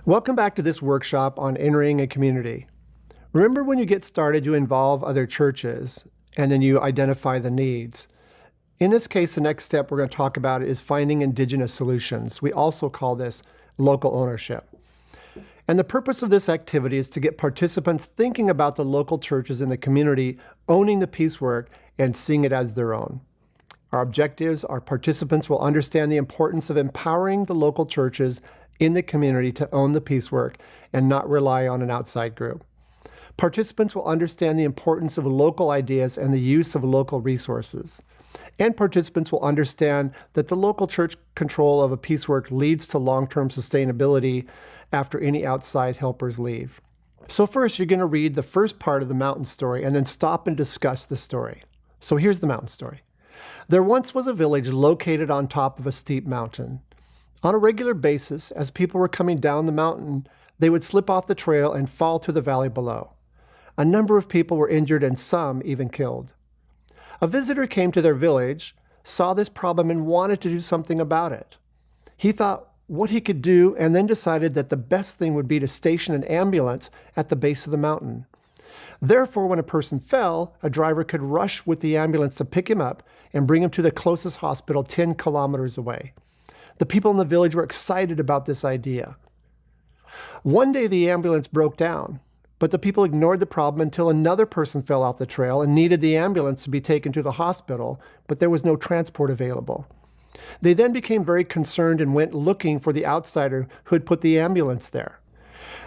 Welcome back to this workshop on entering a community. Remember, when you get started, you involve other churches and then you identify the needs. In this case, the next step we're going to talk about is finding Indigenous solutions. We also call this local ownership. And the purpose of this activity is to get participants thinking about the local churches in the community, owning the piecework and seeing it as their own. Our objectives are participants will understand the importance of empowering the local churches in the community to own the piecework and not rely on an outside group. Participants will understand the importance of local ideas and the use of local resources. And participants will understand that the local church control of a piecework leads to long-term sustainability after any outside helpers leave. So first, you're going to read the first part of the mountain story and then stop and discuss the story. So here's the mountain story. There once was a village located on top of a steep mountain. On a regular basis, as people were coming down the mountain, they would slip off the trail and fall to the valley below. A number of people were injured and some even killed. A visitor came to their village, saw this problem and wanted to do something about it. He thought what he could do and then decided that the best thing would be to station an ambulance at the base of the mountain. Therefore, when a person fell, a driver could rush with the ambulance to pick him up and bring him to the closest hospital 10 kilometers away. The people in the village were excited about this idea. One day the ambulance broke down, but the people ignored the problem until another person fell off the trail and needed the ambulance to be taken to the hospital, but there was no transport available. They then became very concerned and went looking for the outsider who had put the ambulance there.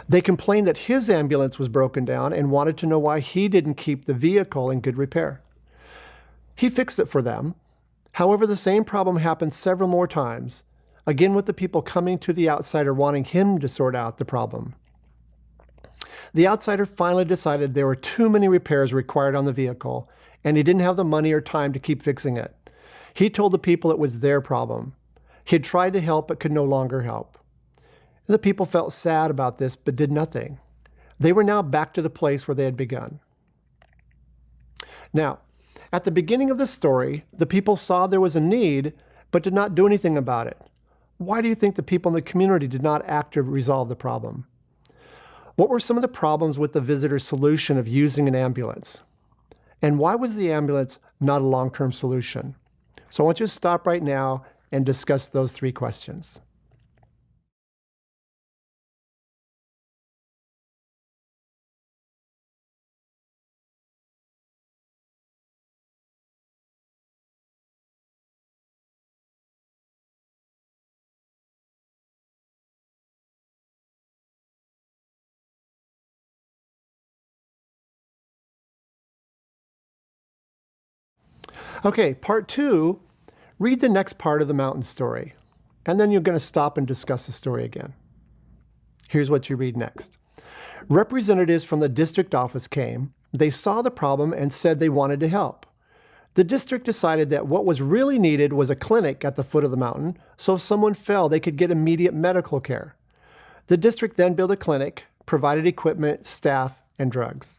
They complained that his ambulance was broken down and wanted to know why he didn't keep the vehicle in good repair. He fixed it for them. However, the same problem happened several more times, again with the people coming to the outsider wanting him to sort out the problem. The outsider finally decided there were too many repairs required on the vehicle, and he didn't have the money or time to keep fixing it. He told the people it was their problem. He had tried to help but could no longer help. The people felt sad about this but did nothing. They were now back to the place where they had begun. Now, at the beginning of the story, the people saw there was a need but did not do anything about it. Why do you think the people in the community did not act to resolve the problem? What were some of the problems with the visitor's solution of using an ambulance? And why was the ambulance not a long-term solution? So I want you to stop right now and discuss those three questions. Okay, part two, read the next part of the mountain story, and then you're going to stop and discuss the story again. Here's what you read next. Representatives from the district office came. They saw the problem and said they wanted to help. The district decided that what was really needed was a clinic at the foot of the mountain, so if someone fell, they could get immediate medical care. The district then built a clinic, provided equipment, staff, and drugs.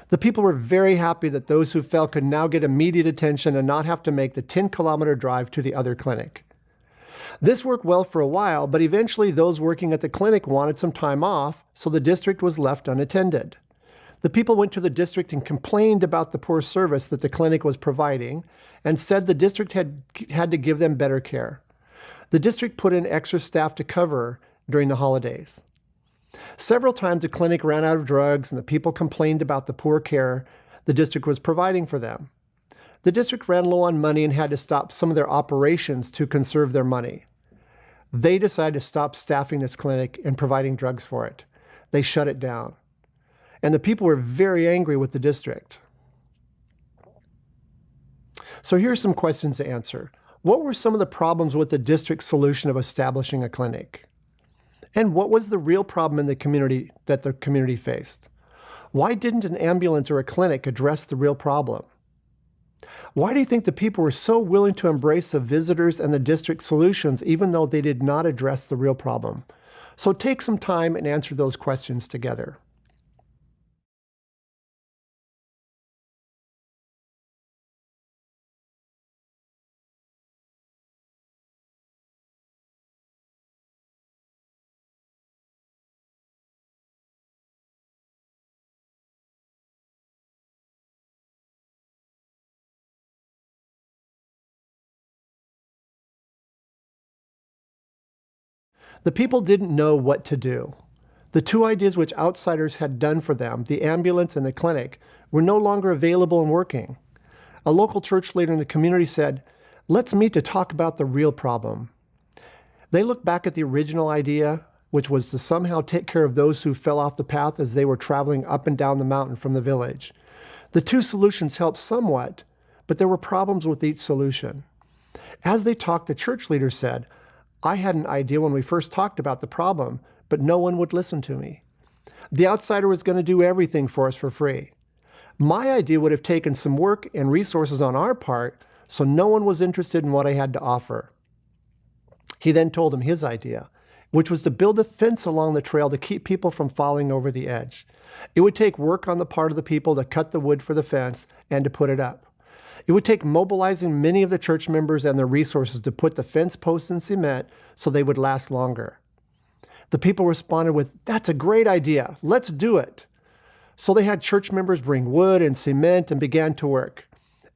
The people were very happy that those who fell could now get immediate attention and not have to make the 10-kilometer drive to the other clinic. This worked well for a while, but eventually those working at the clinic wanted some time off, so the district was left unattended. The people went to the district and complained about the poor service that the clinic was providing and said the district had to give them better care. The district put in extra staff to cover during the holidays. Several times the clinic ran out of drugs and the people complained about the poor care the district was providing for them. The district ran low on money and had to stop some of their operations to conserve their money. They decided to stop staffing this clinic and providing drugs for it. They shut it down. And the people were very angry with the district. So here's some questions to answer. What were some of the problems with the district's solution of establishing a clinic? And what was the real problem in the community that the community faced? Why didn't an ambulance or a clinic address the real problem? Why do you think the people were so willing to embrace the visitors and the district solutions even though they did not address the real problem? So take some time and answer those questions together. The people didn't know what to do. The two ideas which outsiders had done for them, the ambulance and the clinic, were no longer available and working. A local church leader in the community said, "Let's meet to talk about the real problem." They looked back at the original idea, which was to somehow take care of those who fell off the path as they were traveling up and down the mountain from the village. The two solutions helped somewhat, but there were problems with each solution. As they talked, the church leader said, "I had an idea when we first talked about the problem, but no one would listen to me. The outsider was going to do everything for us for free. My idea would have taken some work and resources on our part, so no one was interested in what I had to offer." He then told him his idea, which was to build a fence along the trail to keep people from falling over the edge. It would take work on the part of the people to cut the wood for the fence and to put it up. It would take mobilizing many of the church members and their resources to put the fence posts in cement so they would last longer. The people responded with, "That's a great idea. Let's do it." So they had church members bring wood and cement and began to work.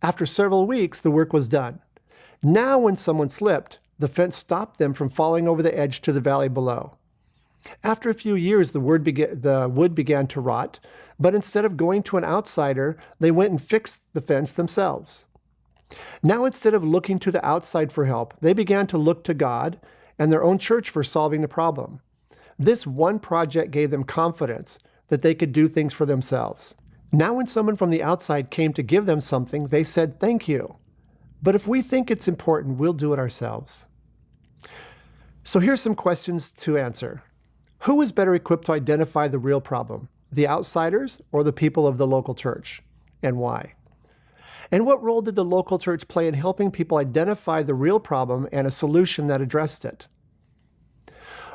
After several weeks, the work was done. Now, when someone slipped, the fence stopped them from falling over the edge to the valley below. After a few years, the wood began to rot, but instead of going to an outsider, they went and fixed the fence themselves. Now, instead of looking to the outside for help, they began to look to God and their own church for solving the problem. This one project gave them confidence that they could do things for themselves. Now, when someone from the outside came to give them something, they said, "Thank you. But if we think it's important, we'll do it ourselves." So here's some questions to answer. Who is better equipped to identify the real problem, the outsiders or the people of the local church, and why? And what role did the local church play in helping people identify the real problem and a solution that addressed it?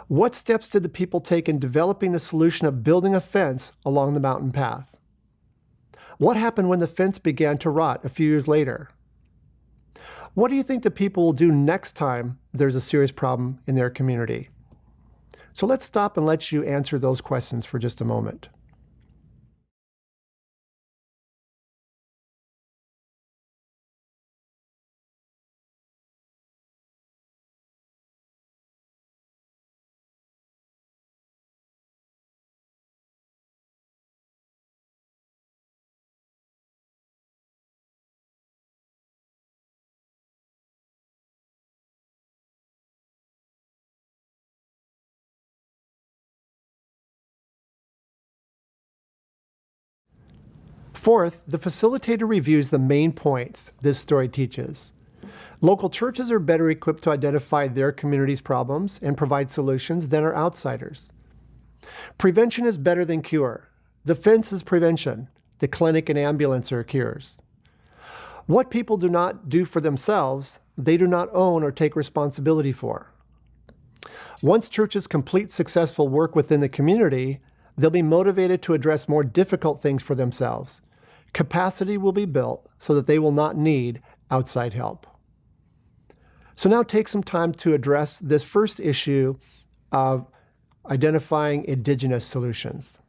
What steps did the people take in developing the solution of building a fence along the mountain path? What happened when the fence began to rot a few years later? What do you think the people will do next time there's a serious problem in their community? So let's stop and let you answer those questions for just a moment. Fourth, the facilitator reviews the main points this story teaches. Local churches are better equipped to identify their community's problems and provide solutions than are outsiders. Prevention is better than cure. The fence is prevention. The clinic and ambulance are cures. What people do not do for themselves, they do not own or take responsibility for. Once churches complete successful work within the community, they'll be motivated to address more difficult things for themselves. Capacity will be built so that they will not need outside help. So now take some time to address this first issue of identifying indigenous solutions.